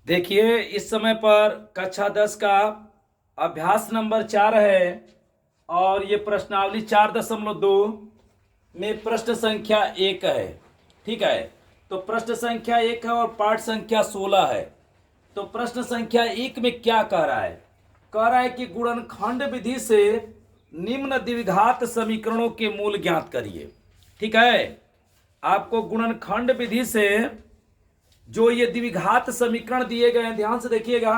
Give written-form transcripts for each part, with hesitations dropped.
देखिए, इस समय पर कक्षा 10 का अभ्यास नंबर 4 है और ये प्रश्नावली 4.2 में प्रश्न संख्या 1 है। ठीक है, तो प्रश्न संख्या 1 है और पाठ संख्या 16 है। तो प्रश्न संख्या 1 में क्या कह रहा है? कह रहा है कि गुणनखंड विधि से निम्न द्विघात समीकरणों के मूल ज्ञात करिए। ठीक है, आपको गुणनखंड विधि से जो ये द्विघात समीकरण दिए गए हैं, ध्यान से देखिएगा।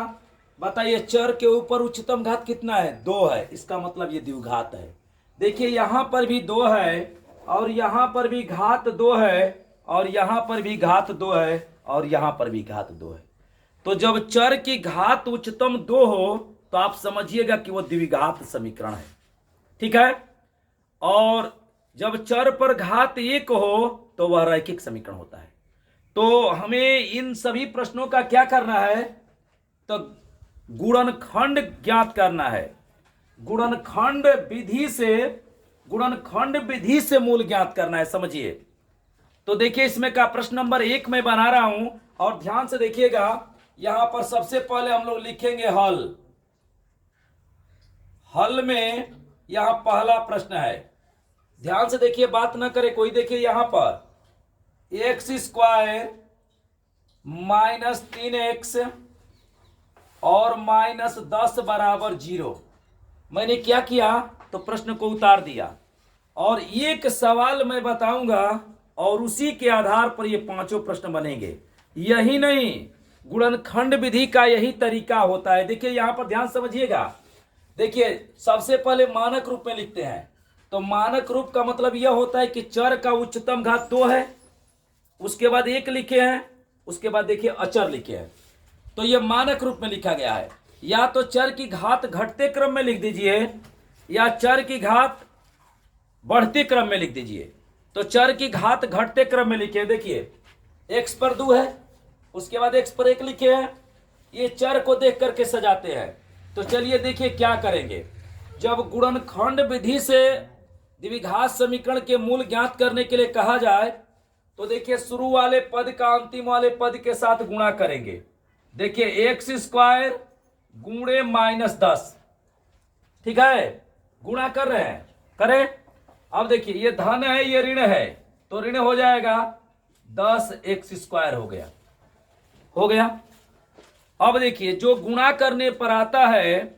बताइए, चर के ऊपर उच्चतम घात कितना है? 2 है। इसका मतलब ये द्विघात है। देखिए, यहां पर भी 2 है और यहां पर भी घात 2 है और यहां पर भी घात 2 है और यहां पर भी घात 2 है। तो जब चर की घात उच्चतम 2 हो तो आप समझिएगा कि वो द्विघात समीकरण है। ठीक है, और जब चर पर घात 1 हो तो वह रैखिक समीकरण होता है। तो हमें इन सभी प्रश्नों का क्या करना है? तो गुणनखंड ज्ञात करना है। गुणनखंड विधि से मूल ज्ञात करना है। समझिए, तो देखिए, इसमें का प्रश्न नंबर 1 में बना रहा हूं और ध्यान से देखिएगा। यहां पर सबसे पहले हम लोग लिखेंगे हल में यहां पहला प्रश्न है। ध्यान से देखिए, बात ना करे कोई। देखिए, यहां पर x² - 3x और -10 बराबर 0। मैंने क्या किया? तो प्रश्न को उतार दिया और एक सवाल मैं बताऊंगा और उसी के आधार पर ये पांचों प्रश्न बनेंगे। यही नहीं, गुणनखंड विधि का यही तरीका होता है। देखिए, यहां पर ध्यान समझिएगा। देखिए, सबसे पहले मानक रूप में लिखते हैं। तो मानक रूप का मतलब यह होता है कि चर का उच्चतम घात 2 है, उसके बाद 1 लिखे हैं, उसके बाद देखिए अचर लिखे हैं। तो यह मानक रूप में लिखा गया है। या तो चर की घात घटते क्रम में लिख दीजिए या चर की घात बढ़ते क्रम में लिख दीजिए। तो चर की घात घटते क्रम में लिखे। देखिए, x पर 2 है, उसके बाद x पर 1 लिखे हैं। ये चर को देख करके सजाते हैं। तो चलिए देखिए क्या करेंगे। जब गुणनखंड विधि से द्विघात समीकरण के मूल ज्ञात करने के लिए कहा जाए तो देखिए, शुरू वाले पद का अंतिम वाले पद के साथ गुणा करेंगे। देखिए, x² गुणे -10। ठीक है, गुणा कर रहे हैं, करें। अब देखिए, ये धन है, ये ऋण है, तो ऋण हो जाएगा 10x² हो गया। अब देखिए, जो गुणा करने पर आता है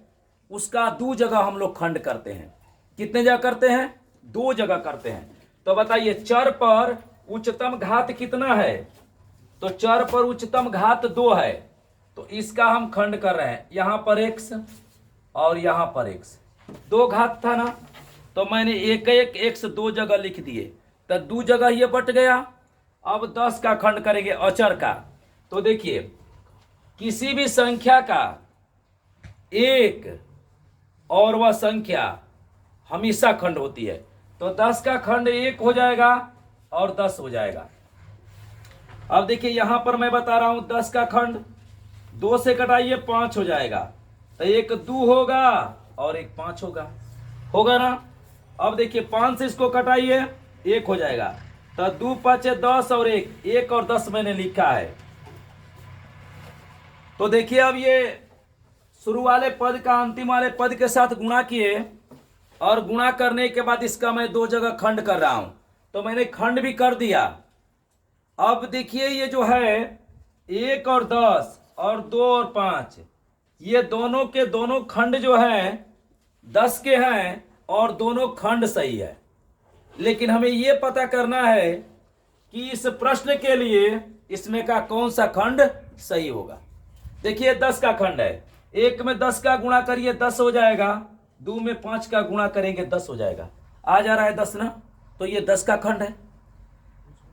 उसका 2 जगह हम लोग खंड करते हैं। कितने जगह करते हैं? 2 जगह करते हैं। तो बताइए, चर पर उच्चतम घात कितना है? तो चर पर उच्चतम घात 2 है, तो इसका हम खंड कर रहे हैं। यहां पर x और यहां पर x, 2 घात था ना, तो मैंने एक x 2 जगह लिख दिए, तो 2 जगह ये बट गया। अब 10 का खंड करेंगे अचर का। तो देखिए, किसी भी संख्या का एक और वह संख्या हमेशा खंड होती है। तो 10 का खंड 1 हो जाएगा और 10 हो जाएगा। अब देखिए, यहां पर मैं बता रहा हूं 10 का खंड 2 से कटाइए 5 हो जाएगा। तो एक 2 होगा और एक 5 होगा, होगा ना। अब देखिए, 5 से इसको कटाइए 1 हो जाएगा। तो 2 5 10 और 1 और 10 मैंने लिखा है। तो देखिए, अब ये शुरू वाले पद का अंतिम वाले पद के साथ गुणा किए और गुणा करने के बाद इसका मैं 2 जगह खंड कर रहा हूं। तो मैंने खंड भी कर दिया। अब देखिए, ये जो है 1 और 10 और 2 और 5, ये दोनों के दोनों खंड जो हैं 10 के हैं और दोनों खंड सही है। लेकिन हमें ये पता करना है कि इस प्रश्न के लिए इसमें का कौन सा खंड सही होगा। देखिए, 10 का खंड है, 1 में 10 का गुणा करिए 10 हो जाएगा, 2 में 5 का गुणा करेंगे 10 हो जाएगा। आ जा रहा है 10 ना, तो ये 10 का खंड है।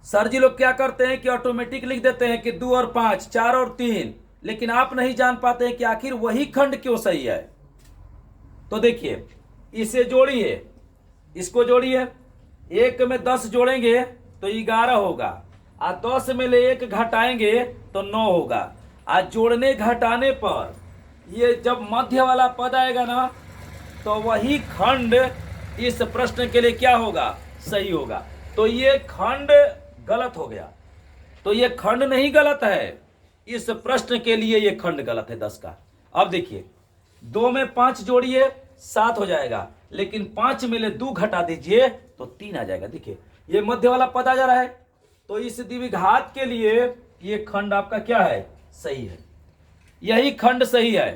सर जी लोग क्या करते हैं कि ऑटोमेटिक लिख देते हैं कि 2 और 5, 4 और 3, लेकिन आप नहीं जान पाते हैं कि आखिर वही खंड क्यों सही है। तो देखिए, इसे जोड़िए, इसको जोड़िए। 1 में 10 जोड़ेंगे तो 11 होगा, और 10 में ले 1 घटाएंगे तो 9 होगा। आज जोड़ने घटाने पर ये जब मध्य वाला पद आएगा ना, तो वही खंड इस प्रश्न के लिए क्या होगा? सही होगा। तो ये खंड गलत हो गया। तो ये खंड नहीं गलत है, इस प्रश्न के लिए ये खंड गलत है 10 का। अब देखिए 2 में 5 जोड़िए 7 हो जाएगा, लेकिन 5 में ले 2 घटा दीजिए तो 3 आ जाएगा। देखिए ये मध्य वाला पद आ जा रहा है, तो इस द्विघात के लिए ये खंड आपका क्या है, सही है, यही खंड सही है।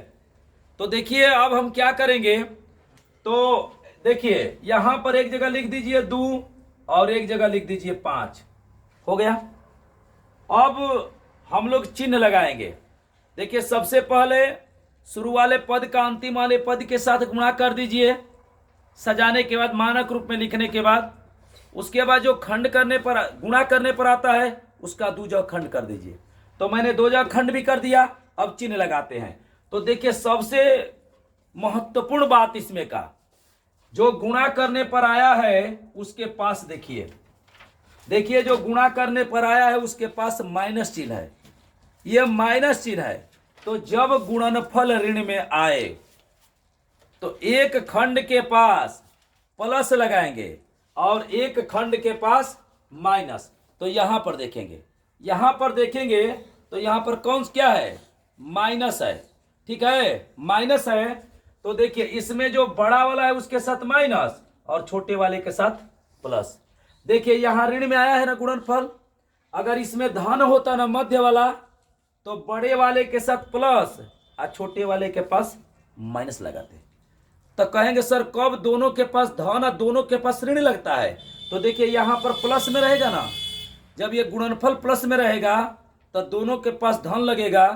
तो देखिए अब हम क्या करेंगे, तो देखिए यहां पर एक जगह लिख दीजिए 2 और एक जगह लिख दीजिए 5, हो गया। अब हम लोग चिन्ह लगाएंगे। देखिए सबसे पहले शुरू वाले पद का अंतिम वाले पद के साथ गुणा कर दीजिए, सजाने के बाद मानक रूप में लिखने के बाद। उसके बाद जो खंड करने पर गुणा करने पर आता है उसका 2 जगह खंड कर दीजिए। तो मैंने 2 जगह खंड भी कर दिया। अब चिन्ह लगाते हैं। तो देखिए सबसे महत्वपूर्ण बात इसमें का, जो गुणा करने पर आया है उसके पास देखिए जो गुणा करने पर आया है उसके पास माइनस चिन्ह है, यह माइनस चिन्ह है। तो जब गुणनफल ऋण में आए तो एक खंड के पास प्लस लगाएंगे और एक खंड के पास माइनस। तो यहां पर देखेंगे तो यहां पर कौन क्या है, माइनस है, ठीक है, माइनस है। तो देखिए इसमें जो बड़ा वाला है उसके साथ माइनस और छोटे वाले के साथ प्लस। देखिए यहां ऋण में आया है ना गुणनफल, अगर इसमें धन होता ना मध्य वाला तो बड़े वाले के साथ प्लस और छोटे वाले के पास माइनस लगाते। तो कहेंगे सर कब दोनों के पास धन और दोनों के पास ऋण लगता है, तो देखिए यहां पर प्लस में रहेगा ना, जब ये गुणनफल प्लस में रहेगा तो दोनों के पास धन लगेगा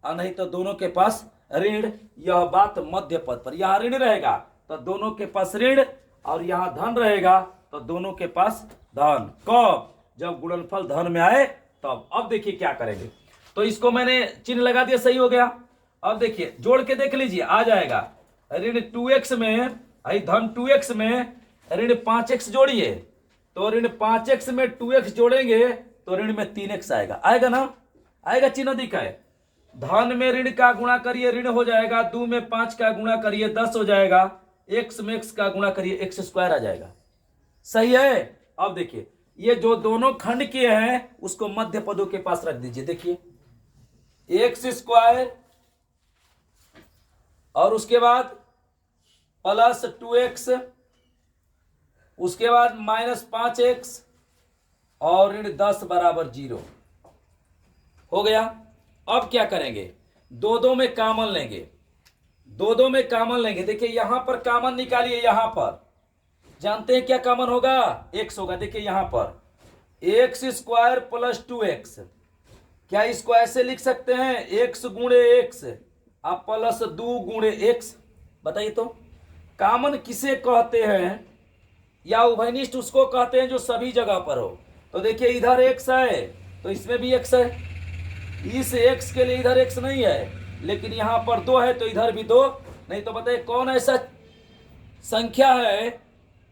और नहीं तो दोनों के पास ऋण। यह बात मध्य पद पर, यहां ऋण रहेगा तो दोनों के पास ऋण और यहां धन रहेगा तो दोनों के पास धन। कब, जब गुणनफल धन में आए तब। अब देखिए क्या करेंगे, तो इसको मैंने चिन्ह लगा दिया, सही हो गया। अब देखिए जोड़ के देख लीजिए, आ जाएगा ऋण 2x में धन 2x में ऋण 5x जोड़िए, तो ऋण 5x में 2x जोड़ेंगे तो ऋण में 3x आएगा ना, आएगा, चिन्ह दिखा है। धन में ऋण का गुणा करिए ऋण हो जाएगा, 2 में 5 का गुणा करिए 10 हो जाएगा, x में x का गुणा करिए x² आ जाएगा, सही है। अब देखिए ये जो दोनों खंड किए हैं उसको मध्य पदों के पास रख दीजिए। देखिए x² और उसके बाद प्लस 2x, उसके बाद माइनस 5x और ऋण 10 बराबर 0 हो गया। अब क्या करेंगे, दो में कॉमन लेंगे, देखिए यहां पर कॉमन निकालिए, यहां पर जानते हैं क्या कॉमन होगा, x होगा। देखिए यहां पर x² प्लस 2x, क्या इसको ऐसे लिख सकते हैं, x गुणे x आप प्लस 2 गुणे x, बताइए तो कॉमन किसे कहते हैं, या उभयनिष्ठ उसको कहते हैं जो सभी जगह पर हो। तो देखिए इधर x है तो इसमें भी x है, इस x के लिए इधर x नहीं है, लेकिन यहां पर 2 है तो इधर भी 2 नहीं। तो बताइए कौन ऐसा संख्या है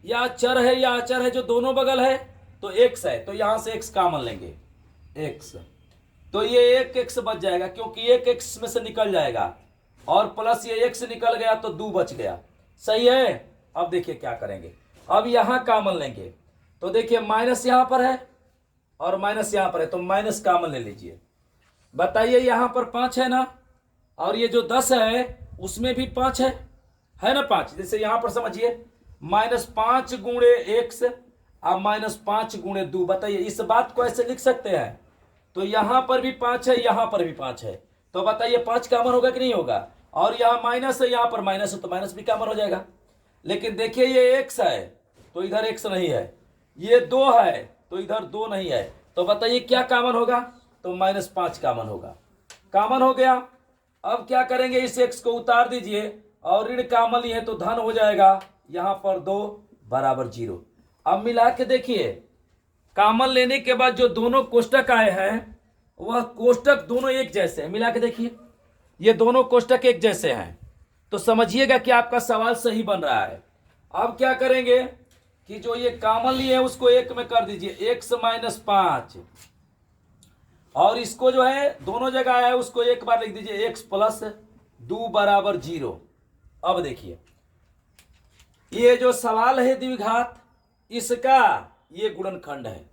या चर है या अचर है जो दोनों बगल है, तो x है, तो यहां से x कॉमन लेंगे x, तो ये एक x बच जाएगा क्योंकि एक x में से निकल जाएगा और प्लस ये x निकल गया तो 2 बच गया, सही है। अब देखिए क्या करेंगे, अब यहां कॉमन लेंगे, तो देखिए माइनस यहां पर है और माइनस यहां पर है, तो माइनस कॉमन ले लीजिए। बताइए यहां पर 5 है ना, और ये जो 10 है उसमें भी 5 है ना 5। जैसे यहां पर समझिए -5 गुणे x और -5 गुणे 2। बताइए इस बात को ऐसे लिख सकते हैं, तो यहां पर भी 5 है, यहां पर भी 5 है, तो बताइए 5 कॉमन होगा कि नहीं होगा। और यहां माइनस है, यहां पर माइनस है, तो माइनस भी कॉमन हो जाएगा। लेकिन देखिए ये x है तो इधर x नहीं है, ये 2 है तो इधर 2 नहीं है, तो बताइए क्या कॉमन होगा, तो -5 कॉमन होगा, कॉमन हो गया। अब क्या करेंगे, इस x को उतार दीजिए और ऋण कॉमन लिए तो धन हो जाएगा, यहां पर 2 बराबर 0। अब मिला के देखिए, कॉमन लेने के बाद जो दोनों कोष्टक आए हैं वह कोष्टक दोनों एक जैसे हैं। मिला के देखिए ये दोनों कोष्टक एक जैसे हैं, तो समझिएगा कि आपका सवाल सही बन रहा है। अब क्या करेंगे कि जो ये कॉमन लिए हैं उसको एक में कर दीजिए, x - 5, और इसको जो है दोनों जगह आया है उसको एक बार लिख दीजिए, x + 2 बराबर 0। अब देखिए ये जो सवाल है द्विघात, इसका ये गुणनखंड है।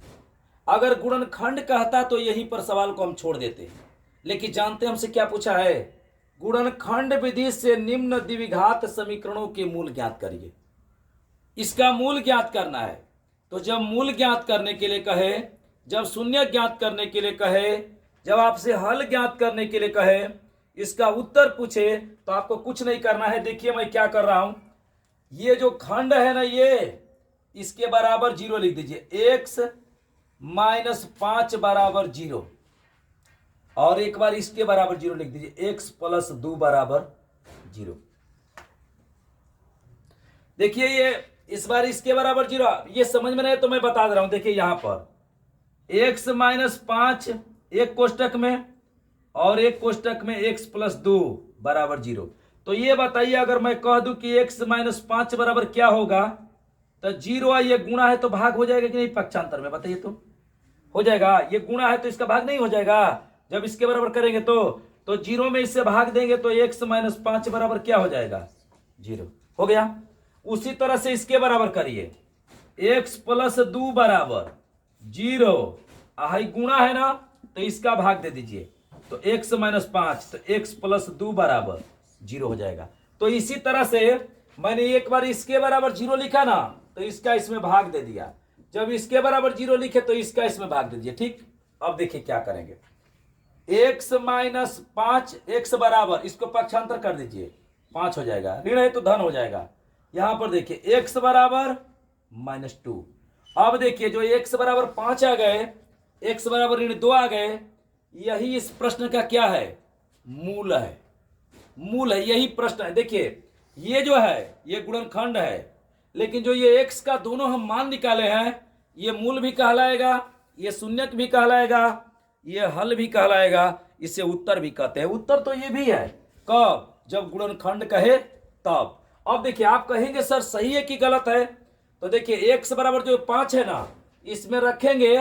अगर गुणनखंड कहता तो यहीं पर सवाल को हम छोड़ देते, लेकिन जानते हैं हमसे क्या पूछा है? गुणनखंड विधि से निम्न द्विघात समीकरणों के मूल ज्ञात करिए। इसका मूल ज्ञात करना है। तो जब मूल ज्ञात करने के लिए कहे, जब शून्य ज्ञात करने के लिए कहे, जब आपसे हल ज्ञात करने के लिए कहे, इसका उत्तर पूछे, तो आपको कुछ नहीं करना है। देखिए मैं क्या कर रहा हूं, ये जो खंड है ना, ये इसके बराबर 0 लिख दीजिए। x माइनस 5 बराबर 0, और एक बार इसके बराबर 0 लिख दीजिए। x प्लस 2 बराबर 0। देखिए ये इस बार इसके बराबर 0, ये समझ में नहीं तो मैं बता दे रहा हूं। देखिए यहां पर x माइनस 5 एक कोष्टक में और एक कोष्टक में x प्लस 2 बराबर 0। तो ये बताइए, अगर मैं कह दूं कि x माइनस 5 बराबर क्या होगा, तो 0 ये गुणा है तो भाग हो जाएगा कि नहीं पक्षांतर में? बताइए तो हो जाएगा। ये गुणा है तो इसका भाग नहीं हो जाएगा जब इसके बराबर करेंगे तो 0 में इससे भाग देंगे तो x माइनस 5 बराबर क्या हो जाएगा? 0 हो गया। उसी तरह से इसके बराबर करिए, x प्लस 2 बराबर 0, आई गुणा है ना, तो इसका भाग दे दीजिए तो x माइनस 5, तो x प्लस 2 बराबर 0 हो जाएगा। तो इसी तरह से मैंने एक बार इसके बराबर 0 लिखा ना, तो इसका इसमें भाग दे दिया। जब इसके बराबर 0 लिखे तो इसका इसमें भाग दे दीजिए। ठीक, अब देखिए क्या करेंगे। x माइनस 5 x बराबर, इसको पक्षांतर कर दीजिए, 5 हो जाएगा, ऋण है तो धन हो जाएगा। यहां पर देखिए x बराबर -2। अब देखिए जो x बराबर 5 आ गए, x बराबर ऋण 2 आ गए, यही इस प्रश्न का क्या है? मूल है। मूल है, यही प्रश्न है। देखिए ये जो है ये गुणनखंड है, लेकिन जो ये x का दोनों हम मान निकाले हैं, ये मूल भी कहलाएगा, ये शून्यक भी कहलाएगा, ये हल भी कहलाएगा, इसे उत्तर भी कहते हैं। उत्तर तो ये भी है, कब? जब गुणनखंड कहे तब। अब देखिए आप कहेंगे सर सही है कि गलत है? तो देखिए x बराबर जो 5 है ना, इसमें रखेंगे,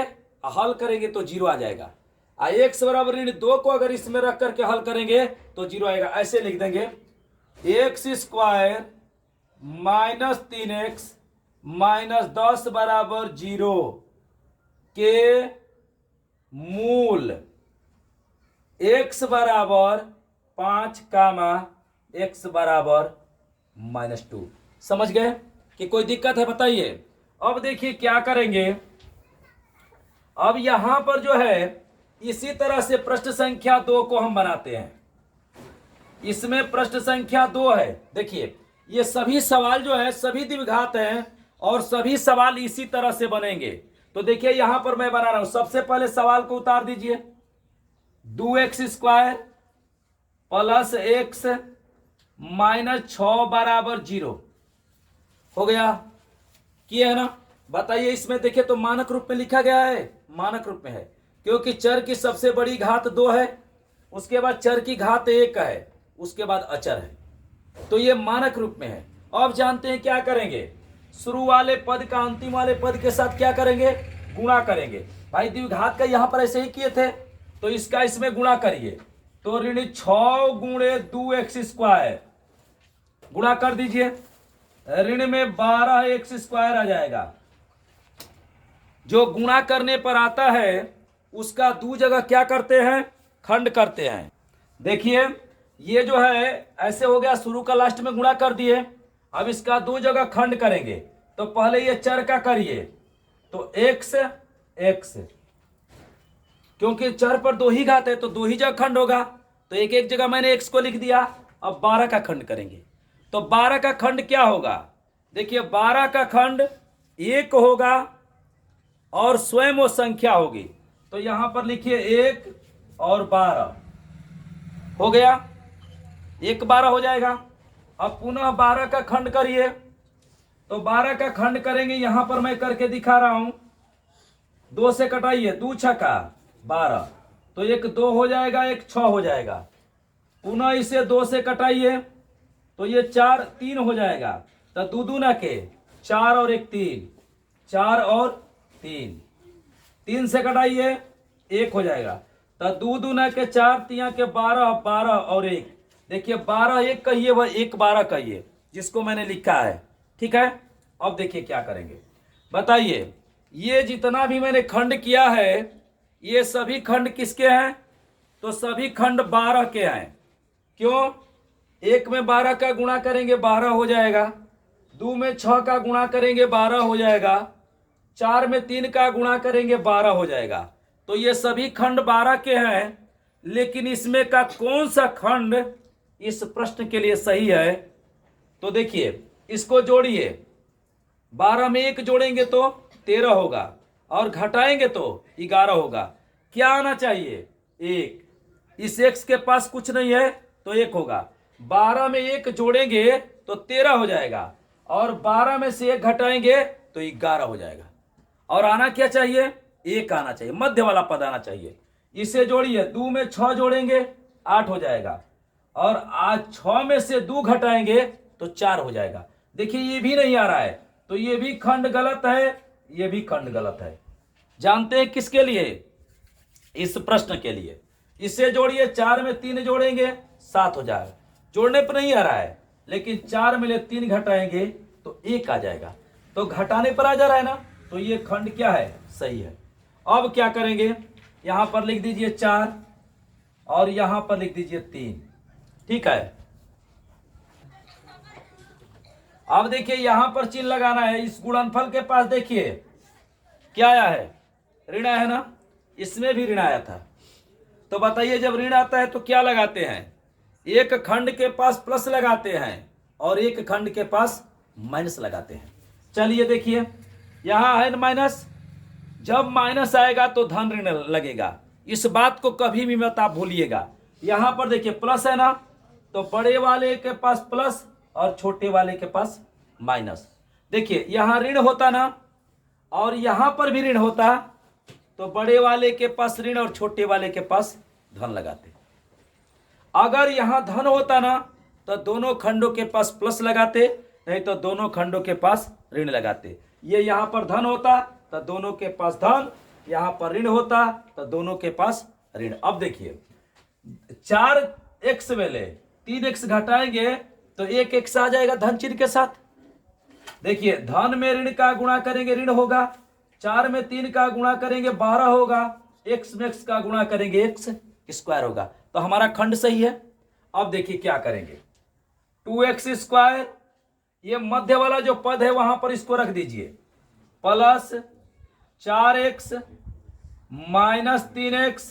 हल करेंगे तो 0 आ जाएगा। x बराबर ऋण 2 को अगर इसमें रख करके हल करेंगे तो 0 आएगा। ऐसे लिख देंगे x square minus 3x minus 10 बराबर 0 के मूल x बराबर 5 कामा x बराबर -2। समझ गए कि कोई दिक्कत है? बताइए। अब देखिए क्या करेंगे। अब यहां पर जो है इसी तरह से प्रश्न संख्या 2 को हम बनाते हैं। इसमें प्रश्न संख्या 2 है। देखिए ये सभी सवाल जो है सभी द्विघात हैं और सभी सवाल इसी तरह से बनेंगे। तो देखिए यहां पर मैं बना रहा हूं। सबसे पहले सवाल को उतार दीजिए, 2x square plus x minus 6 बराबर 0 हो गया। किया है ना? बताइए इसमें देखिए तो मानक रूप में लिखा गया है, मानक रूप में है, क्योंकि चर की सबसे बड़ी घात 2 है, उसके बाद चर की घात 1 है, उसके बाद अचर है, तो ये मानक रूप में है। अब जानते हैं क्या करेंगे, शुरू वाले पद का अंतिम वाले पद के साथ क्या करेंगे? गुणा करेंगे। भाई द्विघात का यहां पर ऐसे ही किए थे, तो इसका इसमें गुणा करिए, तो ऋण 6 गुणे 2x स्क्वायर गुणा कर दीजिए, ऋण में 12x स्क्वायर आ जाएगा। जो गुणा करने पर आता है उसका 2 जगह क्या करते हैं? खंड करते हैं। देखिए ये जो है ऐसे हो गया, शुरू का लास्ट में गुणा कर दिए, अब इसका 2 जगह खंड करेंगे। तो पहले ये चर का करिए, तो x x, क्योंकि चर पर 2 ही घात है तो 2 ही जगह खंड होगा, तो एक एक जगह मैंने x को लिख दिया। अब 12 का खंड करेंगे, तो 12 का खंड क्या होगा? देखिए 12 का खंड 1 होगा और स्वयं वो संख्या होगी, तो यहां पर लिखिए 1 और 12 हो गया, 1 12 हो जाएगा। अब पुनः 12 का खंड करिए, तो 12 का खंड करेंगे, यहां पर मैं करके दिखा रहा हूं, 2 से कटाइए, 2 छक्का 12, तो 1 2 हो जाएगा, 1 6 हो जाएगा। पुनः इसे 2 से कटाइए, तो ये 4 3 हो जाएगा, तो 2 दूना के 4 और 1 3, 4 और 3, 3 से कटाइए 1 हो जाएगा, तो 2 दूना के 4 3 के 12, 12 और 1, देखिए 12 1 कहिए, वह 1 12 कहिए, जिसको मैंने लिखा है। ठीक है, अब देखिए क्या करेंगे, बताइए। ये जितना भी मैंने खंड किया है ये सभी खंड किसके हैं? तो सभी खंड 12 के हैं। क्यों? एक में 12 का गुणा करेंगे 12 हो जाएगा, दो में 6 का गुणा करेंगे 12 हो जाएगा, 4 में 3 का गुणा करेंगे 12 हो जाएगा। तो ये सभी खंड 12 के हैं, लेकिन इसमें का कौन सा खंड इस प्रश्न के लिए सही है? तो देखिए, इसको जोड़िए, 12 में 1 जोड़ेंगे तो 13 होगा, और घटाएंगे तो 11 होगा। क्या आना चाहिए? 1। इस x के पास कुछ नहीं है तो 1 होगा। 12 में 1 जोड़ेंगे तो 13 हो जाएगा, और 12 में से 1 घटाएंगे तो 11 हो जाएगा। और आना क्या चाहिए? 1 आना चाहिए, मध्य वाला पद आना चाहिए। इसे जोड़िए, 2 में 6 जोड़ेंगे 8 हो जाएगा, और आज 6 में से 2 घटाएंगे तो 4 हो जाएगा। देखिए, ये भी नहीं आ रहा है, तो ये भी खंड गलत है, ये भी खंड गलत है। जानते हैं किसके लिए? इस प्रश्न के लिए। इसे जोड़िए, 4 में 3 जोड़ेंगे 7 हो जाएगा। जोड़ने पर नहीं आ रहा है, लेकिन 4 में 3 घटाएंगे तो 1 आ जाएगा। तो घटाने पर आ जा रहा है ना, तो ये खंड क्या है? सही है। अब क्या करेंगे? यहां पर लिख दीजिए 4 और यहां पर लिख दीजिए 3। ठीक है। अब देखिए, यहां पर चिन्ह लगाना है। इस गुणनफल के पास देखिए क्या आया है? ऋण है ना, इसमें भी ऋण आया था। तो बताइए, जब ऋण आता है तो क्या लगाते हैं? एक खंड के पास प्लस लगाते हैं और एक खंड के पास माइनस लगाते हैं। चलिए देखिए, यहां है माइनस, जब माइनस आएगा तो धन ऋण लगेगा। इस बात को कभी भी मत आप भूलिएगा। यहां पर देखिए प्लस है ना, तो बड़े वाले के पास प्लस और छोटे वाले के पास माइनस। देखिए, यहां ऋण होता ना, और यहां पर भी ऋण होता, तो बड़े वाले के पास ऋण और छोटे वाले के पास धन लगाते। अगर यहां धन होता ना, तो दोनों खंडों के पास प्लस लगाते, नहीं तो दोनों खंडों के पास ऋण लगाते। ये यहां पर धन होता तो दोनों के पास धन, यहां पर ऋण होता तो दोनों के पास ऋण। अब देखिए, 4x में ले 3x घटाएंगे तो 1x आ जाएगा धन चिन्ह के साथ। देखिए, धन में ऋण का गुणा करेंगे ऋण होगा, 4 में 3 का गुणा करेंगे 12 होगा, x में x का गुणा करेंगे x स्क्वायर होगा। तो हमारा खंड सही है। अब देखिए क्या करेंगे, 2x स्क्वायर, ये मध्य वाला जो पद है वहां पर इसको रख दीजिए, plus 4x minus 3x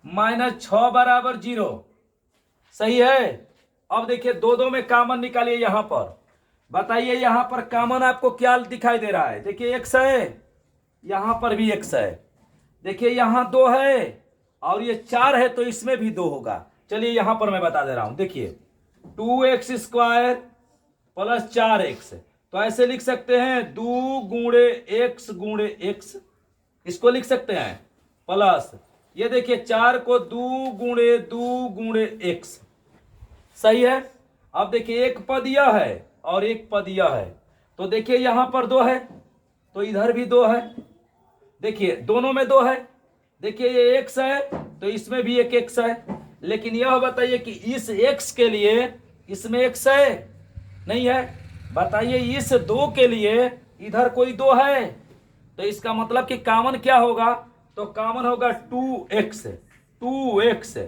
minus 6 बराबर 0। सही है। अब देखिए, दो में कॉमन निकालिए। यहां पर बताइए, यहां पर कॉमन आपको क्या दिखाई दे रहा है? देखिए x है, यहां पर भी x है। देखिए, यहां 2 है और ये 4 है, तो इसमें भी 2 होगा। चलिए यहां पर मैं बता दे रहा हूं। देखिए, 2x स्क्वायर प्लस 4x, तो ऐसे लिख सकते हैं 2 गुणे x गुणे x, इसको लिख सकते हैं। प्लस ये देखिए, 4 को 2 गुणे x। सही है। अब देखिए, एक पद यह है और एक पद यह है, तो देखिए यहां पर 2 है तो इधर भी 2 है। देखिए, दोनों में 2 है। देखिए, ये x है तो इसमें भी एक x है। लेकिन यह बताइए कि इस x के लिए इसमें x है? नहीं है। बताइए, इस 2 के लिए इधर कोई 2 है, तो इसका मतलब कि कॉमन क्या होगा? तो कॉमन होगा 2x। 2x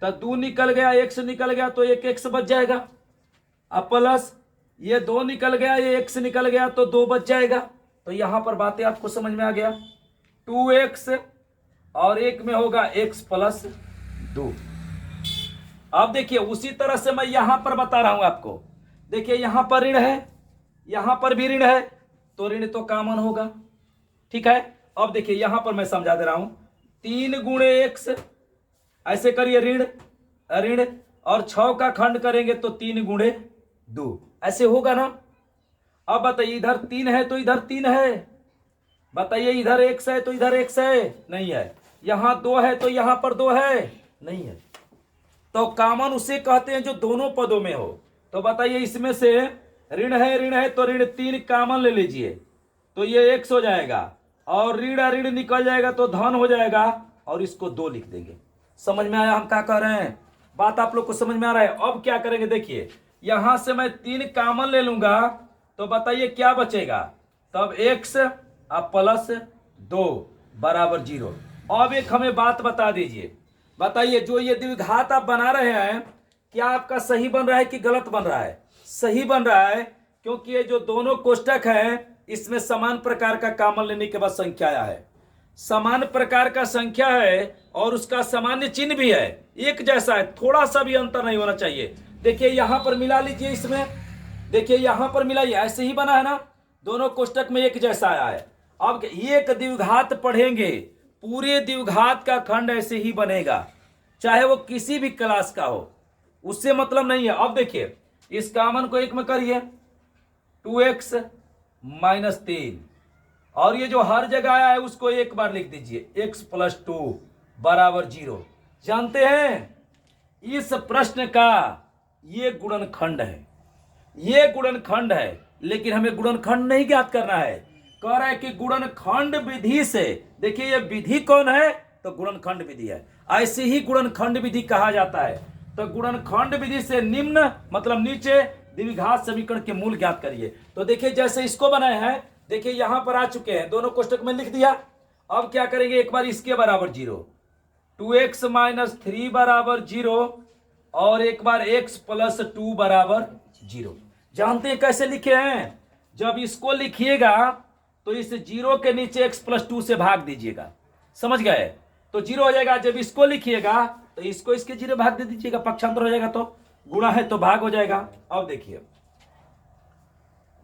तो 2 निकल गया, x निकल गया, तो एक x बच जाएगा। अब प्लस ये 2 निकल गया, ये x निकल गया, तो 2 बच जाएगा। तो यहां पर बातें आपको समझ में आ गया। 2x और एक में होगा x प्लस 2। अब देखिए, उसी तरह से मैं यहां पर बता रहा हूं आपको। देखिए, यहां पर ऋण है, यहां पर भी ऋण है, तो ऋण तो कॉमन होगा। ठीक है। अब देखिए, यहां पर मैं समझा दे रहा हूं, 3 गुणे x, ऐसे करिए ऋण ऋण, और 6 का खंड करेंगे तो 3 गुणे 2, ऐसे होगा ना। अब बताइए, इधर 3 है तो इधर 3 है। बताइए, इधर x है तो इधर x है? नहीं है। यहां 2 है तो यहां पर 2 है? नहीं है। तो कॉमन उसे कहते हैं जो दोनों पदों में हो। तो बताइए, इसमें से ऋण है तो ऋण 3 कॉमन ले लीजिए, तो ये x हो जाएगा, और ऋण ऋण निकल जाएगा तो धन हो जाएगा, और इसको 2 लिख देंगे। समझ में आया हम क्या कह रहे हैं? बात आप लोग को समझ में आ रहा है? अब क्या करेंगे, देखिए, यहां से मैं 3 कॉमन ले लूंगा, तो बताइए क्या बचेगा? तब x प्लस 2 बराबर 0। अब एक हमें बात बता दीजिए, बताइए जो ये द्विघात आप बना रहे हैं क्या आपका सही बन रहा है कि गलत बन रहा है? सही बन रहा है, क्योंकि ये जो दोनों कोष्टक है इसमें समान प्रकार का कॉमन लेने के बाद संख्या आया है। समान प्रकार का संख्या है और उसका सामान्य चिन्ह भी है, एक जैसा है, थोड़ा सा भी अंतर नहीं होना चाहिए। देखिए यहां पर मिला लीजिए, इसमें देखिए यहां पर मिलाइए, ऐसे ही बना है ना, दोनों कोष्टक में एक जैसा आया है। अब एक द्विघात पढ़ेंगे, पूरे द्विघात का खंड ऐसे ही बनेगा, चाहे वो किसी भी क्लास का हो, उससे मतलब नहीं है। अब देखिए इस कॉमन को एक में करिए, 2x माइनस 3, और ये जो हर जगह आया है उसको एक बार लिख दीजिए, x प्लस 2 बराबर 0। जानते हैं इस प्रश्न का ये गुणनखंड है, ये गुणनखंड है, लेकिन हमें गुणनखंड नहीं ज्ञात करना है। कह रहा है कि गुणनखंड विधि से, देखिए ये विधि कौन है, तो गुणनखंड विधि है, ऐसे ही गुणनखंड विधि कहा जाता है। तो गुणनखंड विधि से निम्न मतलब नीचे द्विघात समीकरण के मूल ज्ञात करिए। तो देखिए जैसे इसको बनाए हैं, देखिए यहां पर आ चुके हैं, दोनों कोष्टक में लिख दिया। अब क्या करेंगे, एक बार इसके बराबर 0, 2x माइनस 3 बराबर 0, और एक बार x प्लस 2 बराबर 0। जानते हैं कैसे लिखे हैं? जब इसको लिखिएगा तो इस 0 के नीचे x प्लस 2 से भाग दीजिएगा, समझ गए, तो 0 हो जाएगा। जब इसको लिखिएगा तो इसको इसके 0 भाग दे दीजिएगा, पक्षांतर हो जाएगा, तो गुणा है तो भाग हो जाएगा। अब देखिए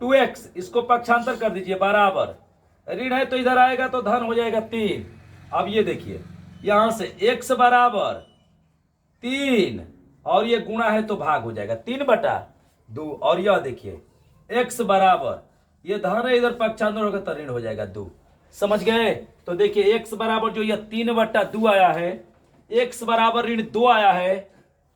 2x, इसको पक्षांतर कर दीजिए, बराबर, ऋण है तो इधर आएगा तो धन हो जाएगा 3। अब ये देखिए यहां से x बराबर 3 और ये गुणा है तो भाग हो जाएगा 3/2, और यह देखिए x बराबर, ये धन है इधर पक्षांतर होगा तो ऋण हो जाएगा 2। समझ गए? तो देखिए x बराबर जो यह 3/2 आया है, x बराबर ऋण 2 आया है,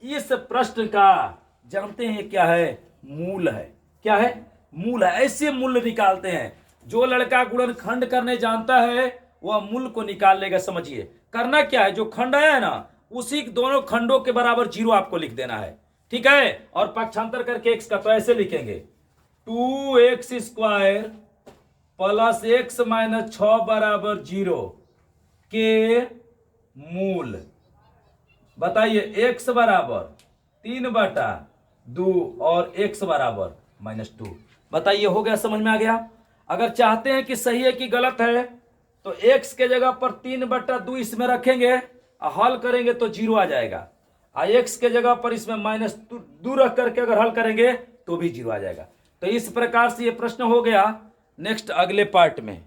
इस प्रश्न का जानते हैं क्या है? मूल है। क्या है? मूल है। ऐसे मूल निकालते हैं, जो लड़का गुणनखंड करने जानता है वह मूल को निकाल लेगा। समझिए करना क्या है, जो खंड आया है ना उसी दोनों खंडों के बराबर 0 आपको लिख देना है, ठीक है, और पक्षांतर करके x का, तो ऐसे लिखेंगे 2x square plus x minus 6 बराबर 0 के मूल। बताइए x बराबर 3/2 और x बराबर -2। बताइए हो गया, समझ में आ गया? अगर चाहते हैं कि सही है कि गलत है तो x के जगह पर 3/2 इसमें रखेंगे, हल करेंगे तो 0 आ जाएगा, और x के जगह पर इसमें -2 रख करके अगर हल करेंगे तो भी 0 आ जाएगा। तो इस प्रकार से ये प्रश्न हो गया। नेक्स्ट अगले पार्ट में